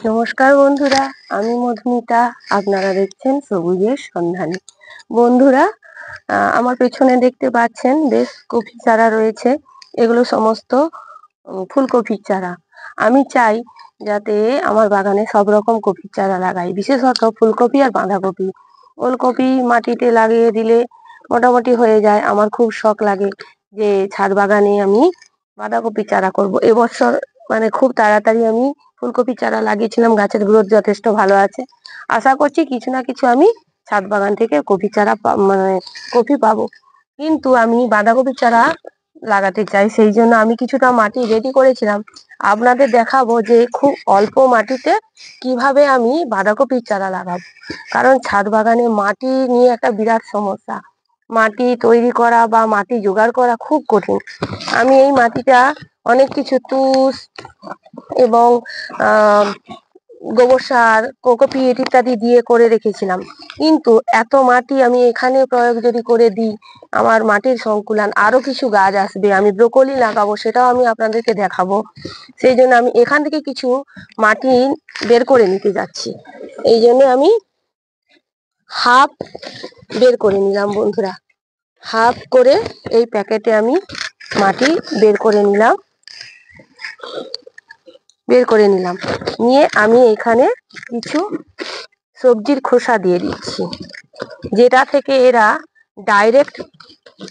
নমস্কার বন্ধুরা, আমি মধুমিতা। আপনারা দেখছেন সবুজের সন্ধানে। বন্ধুরা, আমার পেছনে দেখতে পাচ্ছেন বেশ কফি চারা রয়েছে। এগুলো সমস্ত ফুলকপির চারা। আমি চাই যাতে আমার বাগানে সব রকম কপির চারা লাগাই, বিশেষত ফুলকপি আর বাঁধাকপি। ওলকপি মাটিতে লাগিয়ে দিলে মোটামুটি হয়ে যায়। আমার খুব শখ লাগে যে ছাদ বাগানে আমি বাঁধাকপি চারা করব। এবছর মানে খুব তাড়াতাড়ি আমি ফুলকপি চারা লাগিয়েছিলাম, গাছের গ্রোথ যথেষ্ট ভালো আছে। আশা করছি কিছু না কিছু আমি ছাদ বাগান থেকে কপি চারা মানে কপি পাবো। কিন্তু আমি বাঁধাকপি চারা লাগাতে চাই, সেই জন্য আমি কিছুটা মাটি রেডি করেছিলাম। আপনাদের দেখাবো যে খুব অল্প মাটিতে কিভাবে আমি বাঁধাকপির চারা লাগাবো। কারণ ছাদ বাগানে মাটি নিয়ে একটা বিরাট সমস্যা। মাটি তৈরি করা বা মাটি জোগাড় করা খুব কঠিন। আমি এই মাটিটা অনেক কিছু তুষ এবং গোবর সার, কোকোপিট ইত্যাদি দিয়ে করে রেখেছিলাম। কিন্তু এত মাটি আমি এখানে প্রয়োগ যদি করে দিই, আমার মাটির সংকুলান আরো কিছু গাছ আসবে। আমি ব্রোকলি লাগাবো, সেটাও আমি আপনাদেরকে দেখাবো। সেই জন্য আমি এখান থেকে কিছু মাটি বের করে নিতে যাচ্ছি। এই জন্য আমি হাফ বের করে নিলাম বন্ধুরা। হাফ করে এই প্যাকেটে আমি মাটি বের করে নিলাম। নিয়ে আমি এখানে কিছু সবজির খোসা দিয়ে দিচ্ছি, যেটা থেকে এরা ডাইরেক্ট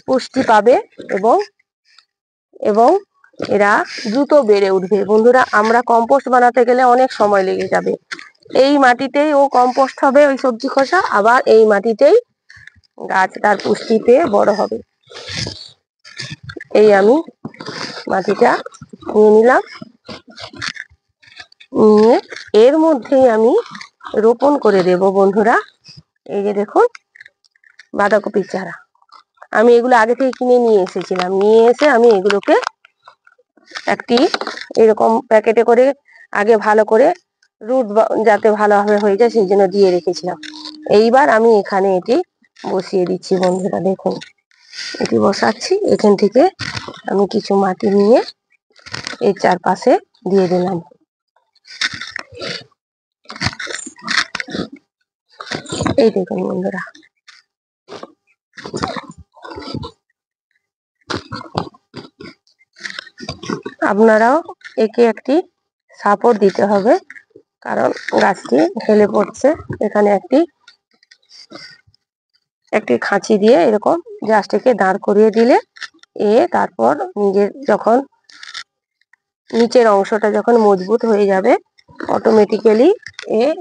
পুষ্টি পাবে এবং এবং এরা দ্রুত বেড়ে উঠবে। বন্ধুরা, আমরা কম্পোস্ট বানাতে গেলে অনেক সময় লেগে যাবে। এই মাটিতেই ও কম্পোস্ট হবে, ওই সবজি খোসা, আবার এই মাটিতেই গাছ তার পুষ্টি পেয়ে বড় হবে। এই আমি মাটিটা নিয়ে নিলাম, নিয়ে এর মধ্যেই আমি রোপণ করে দেব বন্ধুরা। এই যে দেখুন বাঁধাকপির চারা, আমি এগুলো আগে থেকে কিনে নিয়ে এসেছিলাম। নিয়ে এসে আমি এগুলোকে একটি এরকম প্যাকেটে করে আগে ভালো করে রুট যাতে ভালোভাবে হয়ে যায় সেই জন্য দিয়ে রেখেছিলাম। এইবার আমি এখানে এটি বসিয়ে দিচ্ছি বন্ধুরা। দেখুন এটি বসাচ্ছি। এখান থেকে আমি কিছু মাটি নিয়ে এর চারপাশে দিয়ে দিলাম। এই দেখুন বন্ধুরা, আপনারাও একে একটি সাপোর্ট দিতে হবে, কারণ গাছটি হেলে পড়ছে। এখানে একটি খাঁচি দিয়ে এরকম গাছটিকে দাঁড় করিয়ে দিলে তারপর নিজের যখন নিচের অংশটা যখন মজবুত হয়ে যাবে, অটোমেটিক্যালি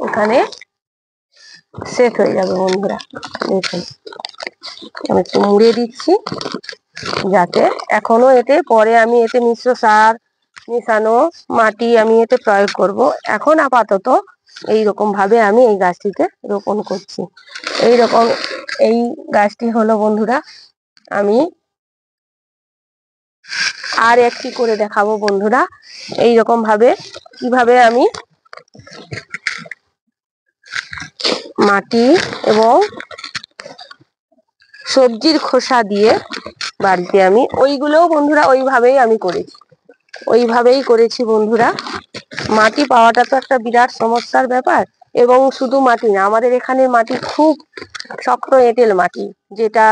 এখানে সেট হয়ে যাবে বন্ধুরা। দেখুন আমি একটু মুড়ে দিচ্ছি, যাতে এখনো পরে আমি এতে মিশ্র সার মেশানো মাটি আমি এতে প্রয়োগ করব। এখন আপাতত এইরকম ভাবে আমি এই গাছটিতে রোপণ করছি। এই গাছটি হলো বন্ধুরা, আমি আর একটি করে দেখাবো বন্ধুরা। এইরকম ভাবে কিভাবে আমি মাটি এবং সবজির খোসা দিয়ে বাড়িতে আমি ওইগুলোও বন্ধুরা ওইভাবেই করেছি বন্ধুরা। মাটি পাওয়াটা তো একটা বিরাট সমস্যার ব্যাপার। এবং শুধু মাটি না, আমাদের এখানে মাটি খুব শক্ত এঁটেল মাটি, যেটা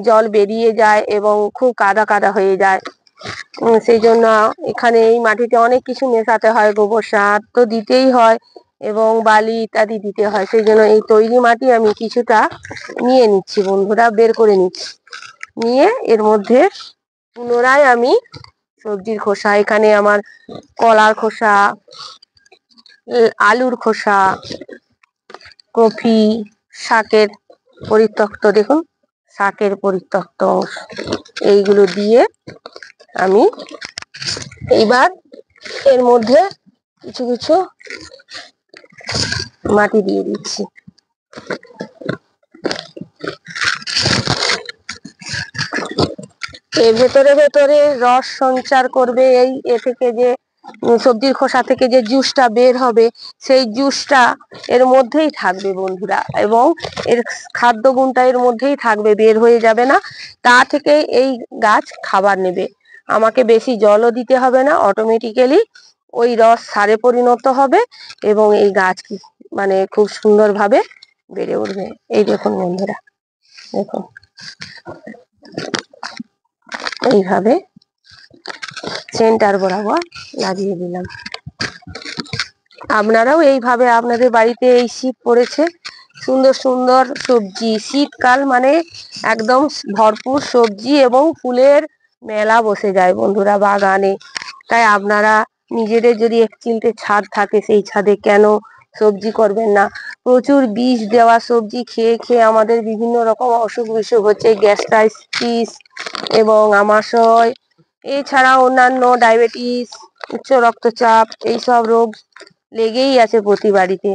জল বেরিয়ে যায় এবং খুব কাদা কাদা হয়ে যায়। সেই জন্য এখানে এই মাটিতে অনেক কিছু মেশাতে হয়, গোবর সার তো দিতেই হয় এবং বালি ইত্যাদি দিতে হয়। সেই জন্য এই তৈরি মাটি আমি কিছুটা নিয়ে নিচ্ছি বন্ধুরা, বের করে নিচ্ছি। নিয়ে এর মধ্যে পুনরায় আমি সবজির খোসা, এখানে আমার কলার খোসা, আলুর খোসা, কফি, শাকের পরিত্যক্ত, দেখুন শাকের পরিত্যক্ত অংশ, এইগুলো দিয়ে আমি এইবার এর মধ্যে কিছু কিছু মাটি দিয়ে দিচ্ছি। এর ভেতরে ভেতরে রস সঞ্চার করবে। এ থেকে যে সবজির খোসা থেকে যে জুসটা বের হবে, সেই জুসটা এর মধ্যেই থাকবে বন্ধুরা, এবং এর খাদ্য গুণটা এর মধ্যেই থাকবে, বের হয়ে যাবে না। তা থেকে এই গাছ খাবার নেবে। আমাকে বেশি জলও দিতে হবে না, অটোমেটিক্যালি ওই রস সারে পরিণত হবে এবং এই গাছ মানে খুব সুন্দরভাবে বেড়ে উঠবে। এই দেখুন বন্ধুরা, দেখুন এইভাবে সেন্টার বরাবর লাগিয়ে দিলাম। আপনারাও এইভাবে আপনাদের বাড়িতে, এই শীত পড়েছে, সুন্দর সুন্দর সবজি, শীতকাল মানে একদম ভরপুর সবজি এবং ফুলের মেলা বসে যায় বন্ধুরা বাগানে। তাই আপনারা নিজেদের যদি এক চিলতে ছাদ থাকে, সেই ছাদে কেন সবজি করবেন না? প্রচুর বিষ দেওয়া সবজি খেয়ে খেয়ে আমাদের বিভিন্ন রকম অসুখ বিসুখ হচ্ছে, গ্যাস্ট্রাইটিস এবং আমাশয়, এছাড়া অন্যান্য ডায়াবেটিস, উচ্চ রক্তচাপ, এইসব রোগ লেগেই আছে প্রতি বাড়িতে।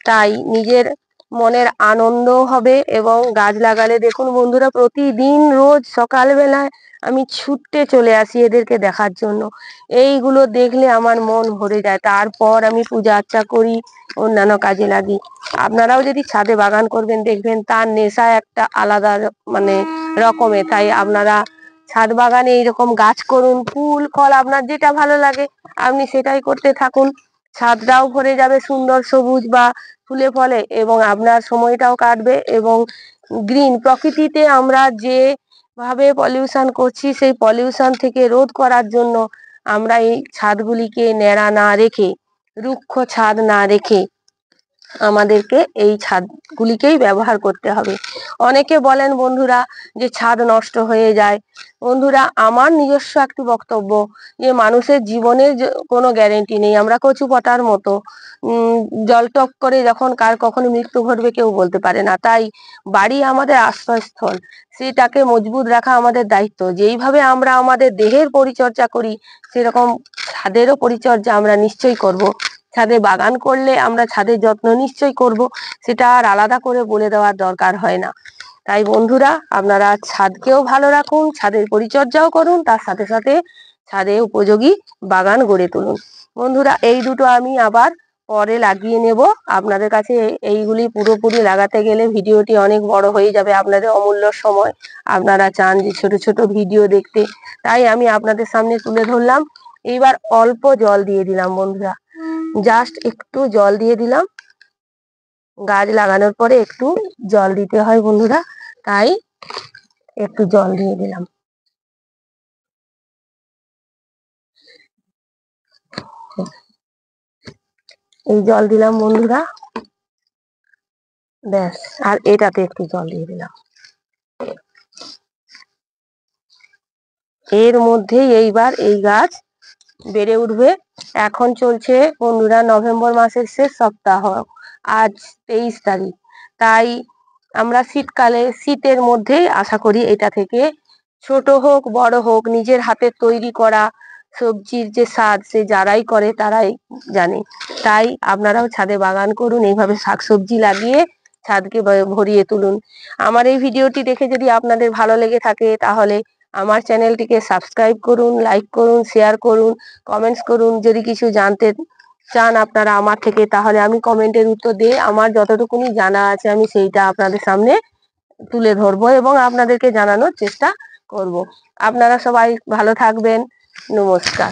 তাই নিজের মনের আনন্দ হবে এবং গাছ লাগালে, দেখুন বন্ধুরা, প্রতিদিন রোজ সকালবেলায় আমি ছুটতে চলে আসি এদেরকে দেখার জন্য। এইগুলো দেখলে আমার মন ভরে যায়। তারপর আমি পূজা আর্চা করি, অন্যান্য কাজে লাগি। আপনারাও যদি ছাদে বাগান করবেন, দেখবেন তার নেশা একটা আলাদা মানে রকমের। তাই আপনারা ছাদ বাগানে এইরকম গাছ করুন, ফুল ফল আপনার যেটা ভালো লাগে আপনি সেটাই করতে থাকুন। ছাদটাও ভরে যাবে সুন্দর সবুজ বা ফুলে ফলে এবং আপনার সময়টাও কাটবে। এবং গ্রিন প্রকৃতিতে আমরা যে ভাবে পলিউশন করছি, সেই পলিউশন থেকে রোধ করার জন্য আমরা এই ছাদগুলিকে ন্যাড়া না রেখে, রুক্ষ ছাদ না রেখে আমাদেরকে এই ছাদগুলিকেই ব্যবহার করতে হবে। অনেকে বলেন বন্ধুরা যে ছাদ নষ্ট হয়ে যায়। বন্ধুরা, আমার নিজস্ব একটি বক্তব্য যে মানুষের জীবনের কোনো গ্যারেন্টি নেই। আমরা কচু পাতার মতো, জল টপ করে যখন কার কখন মৃত্যু ঘটবে কেউ বলতে পারে না। তাই বাড়ি আমাদের আশ্রয়স্থল, সেটাকে মজবুত রাখা আমাদের দায়িত্ব। যেইভাবে আমরা আমাদের দেহের পরিচর্যা করি, সেরকম ছাদেরও পরিচর্যা আমরা নিশ্চয়ই করব। ছাদে বাগান করলে আমরা ছাদের যত্ন নিশ্চয়ই করব, সেটা আর আলাদা করে বলে দেওয়ার দরকার হয় না। তাই বন্ধুরা, আপনারা ছাদকেও ভালো রাখুন, ছাদের পরিচর্যাও করুন, তার সাথে সাথে ছাদে উপযোগী বাগান গড়ে তুলুন। বন্ধুরা, এই দুটো আমি আবার পরে লাগিয়ে নেব। আপনাদের কাছে এইগুলি পুরোপুরি লাগাতে গেলে ভিডিওটি অনেক বড় হয়ে যাবে, আপনাদের অমূল্য সময়। আপনারা চান যে ছোট ছোট ভিডিও দেখতে, তাই আমি আপনাদের সামনে তুলে ধরলাম। এইবার অল্প জল দিয়ে দিলাম বন্ধুরা, জাস্ট একটু জল দিয়ে দিলাম। গাছ লাগানোর পরে একটু জল দিতে হয় বন্ধুরা, তাই একটু জল দিয়ে দিলাম। এই জল দিলাম বন্ধুরা, ব্যাস। আর এটাতে একটু জল দিয়ে দিলাম। এর মধ্যেই এইবার এই গাছ বেড়ে উঠবে। এখন চলছে বন্ধুরা নভেম্বর মাসের শেষ সপ্তাহ, আজ 23 তারিখ। তাই আমরা শীতকালে, শীতের মধ্যেই আশা করি এটা থেকে ছোট হোক বড় হোক, নিজের হাতের তৈরি করা সবজির যে স্বাদ, সে যারাই করে তারাই জানে। তাই আপনারাও ছাদে বাগান করুন, এইভাবে শাকসবজি লাগিয়ে ছাদকে ভরিয়ে তুলুন। আমার এই ভিডিওটি দেখে যদি আপনাদের ভালো লেগে থাকে, তাহলে আমার চ্যানেলটিকে সাবস্ক্রাইব করুন, লাইক করুন, শেয়ার করুন, কমেন্টস করুন। যদি কিছু জানতে চান আপনারা আমার থেকে, তাহলে আমি কমেন্টের উত্তর দিয়ে আমার যতটুকুনি জানা আছে আমি সেইটা আপনাদের সামনে তুলে ধরবো এবং আপনাদেরকে জানানোর চেষ্টা করব। আপনারা সবাই ভালো থাকবেন। নমস্কার।